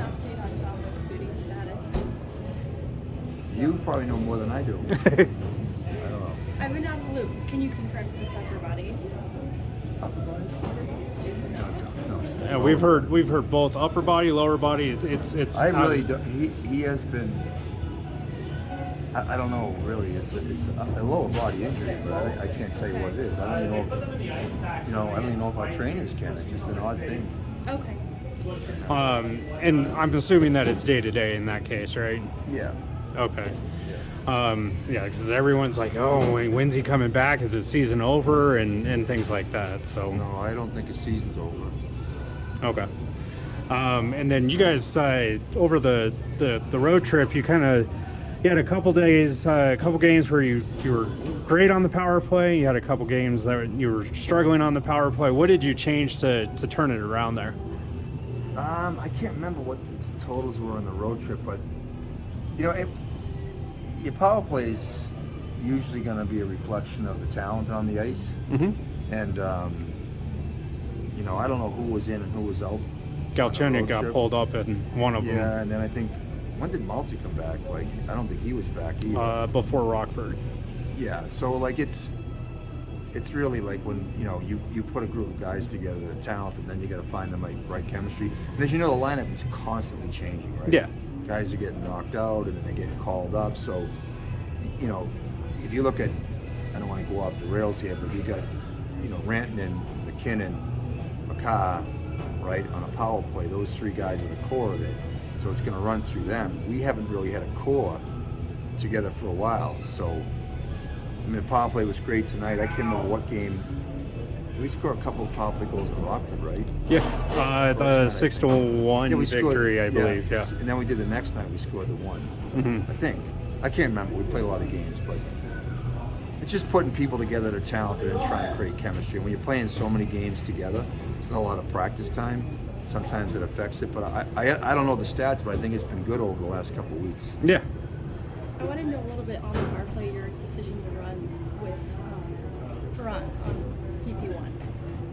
update on John Foodie's status? You probably know more than I do. I don't know. I've been out of the loop. Can you confirm if it's upper body? Upper body? No. Yeah, we've heard both upper body, lower body. It's. I really don't. He has been. I don't know really. It's a lower body injury, but I can't tell you what it is. I don't even know if I don't even know if our trainers can. It's just an odd thing. Okay. And I'm assuming that it's day to day in that case, right? Yeah. Okay. Yeah, because everyone's like, oh, when's he coming back? Is his season over? And things like that. So. No, I don't think his season's over. Okay. And then you guys over the road trip, you had a couple days, a couple games where you were great on the power play. You had a couple games that you were struggling on the power play. What did you change to turn it around there? I can't remember what the totals were on the road trip, but your power play is usually going to be a reflection of the talent on the ice. Mm-hmm. And I don't know who was in and who was out. Galchenyuk got pulled up in one of them. Yeah, and then I think, when did Malsey come back? Like, I don't think he was back either. Before Rockford. Yeah, so like it's really like when you put a group of guys together that are talented, and then you got to find them right chemistry. And as you know, the lineup is constantly changing, right? Yeah. Guys are getting knocked out, and then they're getting called up. So, if you look at, I don't want to go off the rails here, but you got, Rantanen, McKinnon, McCarr, right, on a power play. Those three guys are the core of it. So it's going to run through them. We haven't really had a core together for a while. So, the power play was great tonight. I can't remember what game. Did we score a couple of power play goals in Rockford, right? Yeah, the 6-1 victory, I believe. Yeah. And then we did the next night. We scored the one. Mm-hmm. I think. I can't remember. We played a lot of games, but it's just putting people together that are talented and trying to create chemistry. And when you're playing so many games together, it's not a lot of practice time. Sometimes it affects it, but I don't know the stats, but I think it's been good over the last couple of weeks. Yeah. I want to know a little bit on the power play, your decision to run with Ferrance on PP1.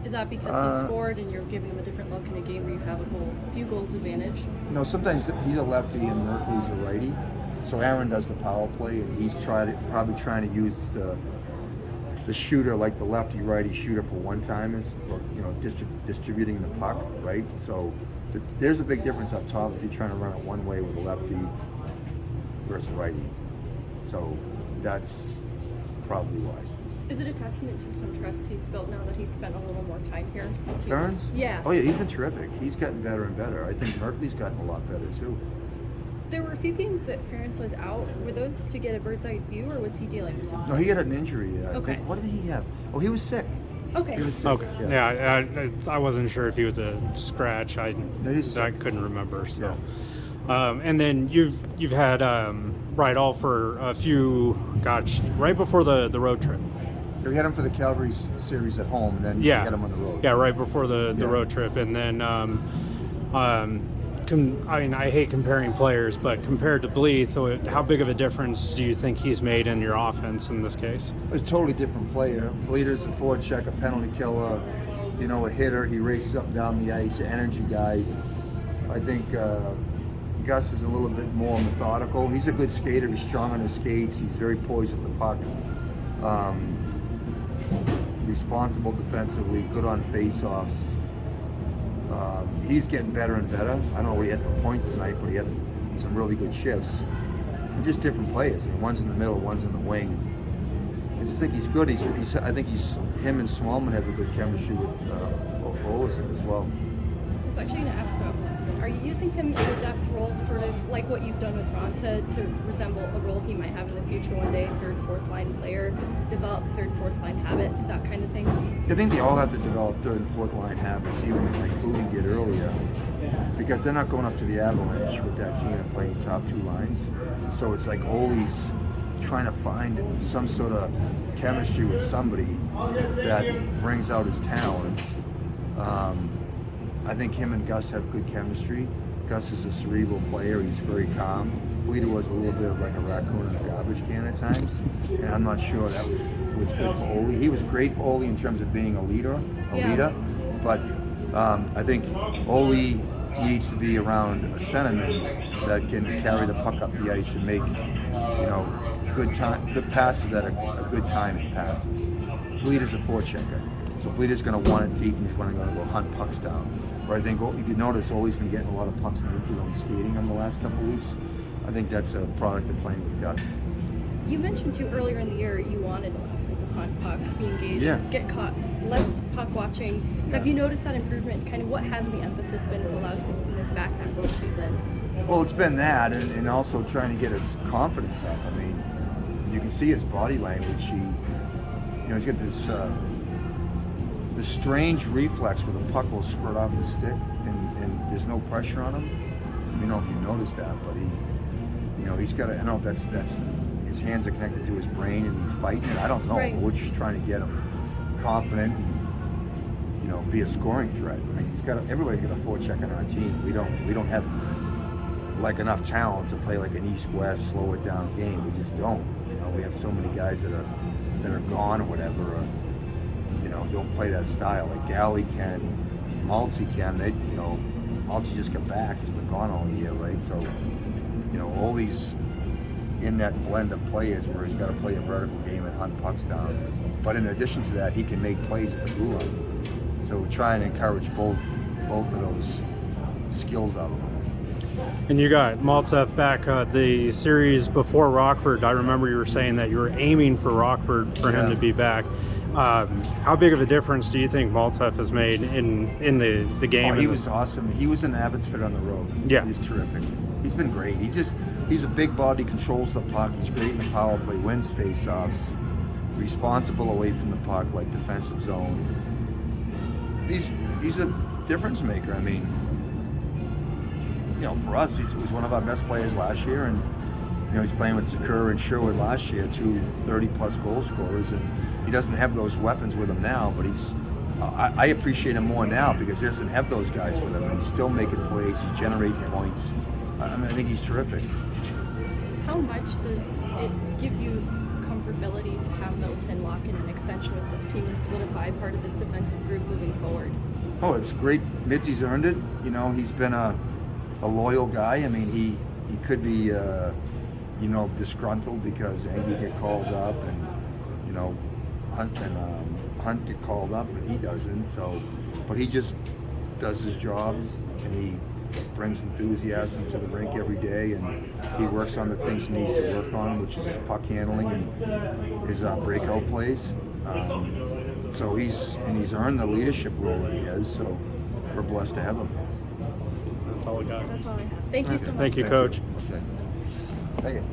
Is that because he scored and you're giving him a different look in a game where you have a few goals advantage? No, sometimes he's a lefty and Merkley's a righty. So Aaron does the power play, and he's probably trying to use the shooter, like the lefty-righty shooter for one-timers, or distributing the puck, right? So there's a big difference up top if you're trying to run it one way with a lefty versus righty. So that's probably why. Is it a testament to some trust he's built now that he's spent a little more time here since Ferrance? Yeah. Oh yeah, he's been terrific. He's gotten better and better. I think Merkley's gotten a lot better too. There were a few games that Ferrance was out. Were those to get a bird's eye view, or was he dealing with something? No, he had an injury. I Okay. think, what did he have? Oh, he was sick. Okay. He was sick. Okay. Yeah, I wasn't sure if he was a scratch. I sick. couldn't remember. So. Yeah. And then you've had Rydell for a few. Right before the road trip. We had him for the Calgary series at home, and then we had him on the road. Yeah, right before the road trip, and then I hate comparing players, but compared to Bleeth, how big of a difference do you think he's made in your offense in this case? A totally different player. Bleeder's a forecheck, a penalty killer, a hitter. He races up and down the ice, an energy guy. I think Gus is a little bit more methodical. He's a good skater. He's strong on his skates. He's very poised with the puck. Responsible defensively, good on face-offs. He's getting better and better. I don't know what he had for points tonight, but he had some really good shifts. And just different players. One's in the middle, one's in the wing. I just think he's good. I think him and Smallman have a good chemistry with Olsen as well. I was actually going to ask about Olsen. Are you using him in a depth role, sort of like what you've done with Ron, to resemble a role he might have in the future one day, third, fourth line player, develop third, fourth line habits, that kind of thing? I think they all have to develop third and fourth line habits, even like Foodie did earlier, because they're not going up to the Avalanche with that team and playing top two lines. So it's like Ole's trying to find some sort of chemistry with somebody that brings out his talent. I think him and Gus have good chemistry. Gus is a cerebral player. He's very calm. Bleeder was a little bit of like a raccoon in a garbage can at times, and I'm not sure that was good for Ole. He was great for Ole in terms of being a leader, but I think Ole needs to be around a centerman that can carry the puck up the ice and make, good passes that are good timing passes. Bleeder's a forechecker, so Bleeder's going to want it deep and he's going to go hunt pucks down. But I think if you notice, Ole's been getting a lot of pucks in the zone skating in the last couple of weeks. I think that's a product of playing with Gus. You mentioned too earlier in the year you wanted Lawson to hunt pucks, be engaged, get caught, less puck watching. Have you noticed that improvement? Kind of what has the emphasis been for Lawson in this back half of the season? Well, it's been that, and also trying to get his confidence up. I mean, you can see his body language. He's got this strange reflex where the puck will squirt off the stick, and there's no pressure on him. I don't know if you noticed that, but he's got to. I don't know if that's his hands are connected to his brain and he's fighting it. I don't know. Right. But we're just trying to get him confident and be a scoring threat. I mean, everybody's got a forecheck on our team. We don't have like enough talent to play like an East-West slow it down game. We just don't. We have so many guys that are gone or whatever. Or, don't play that style. Like Galley can, Maltzy can. Maltzy just got back. He's been gone all year, right? So, Ole's in that blend of players where he's got to play a vertical game and hunt pucks down. But in addition to that, he can make plays at the blue line. So we try and encourage both of those skills out of him. And you got Maltsev back the series before Rockford. I remember you were saying that you were aiming for Rockford for him to be back. How big of a difference do you think Maltsev has made in the game? Oh, he was awesome. He was in Abbotsford on the road. Yeah. He was terrific. He's been great. He's a big body, controls the puck. He's great in the power play, wins face-offs, responsible away from the puck, like defensive zone. He's a difference maker. I mean, for us, he was one of our best players last year, and he's playing with Sakura and Sherwood last year, 2 30-plus goal scorers, and he doesn't have those weapons with him now, but I appreciate him more now because he doesn't have those guys with him, and he's still making plays, he's generating points. I think he's terrific. How much does it give you comfortability to have Middleton lock in an extension with this team and solidify part of this defensive group moving forward? Oh, it's great. Mitzi's earned it. He's been a loyal guy. I mean, he could be, disgruntled because Angie get called up and, Hunt get called up and he doesn't. So, but he just does his job and he brings enthusiasm to the rink every day, and he works on the things he needs to work on, which is his puck handling and his breakout plays. So he's earned the leadership role that he has. So we're blessed to have him. That's all we got. That's all I have. Thank you so much. Thank you, Coach. Okay. Thank you.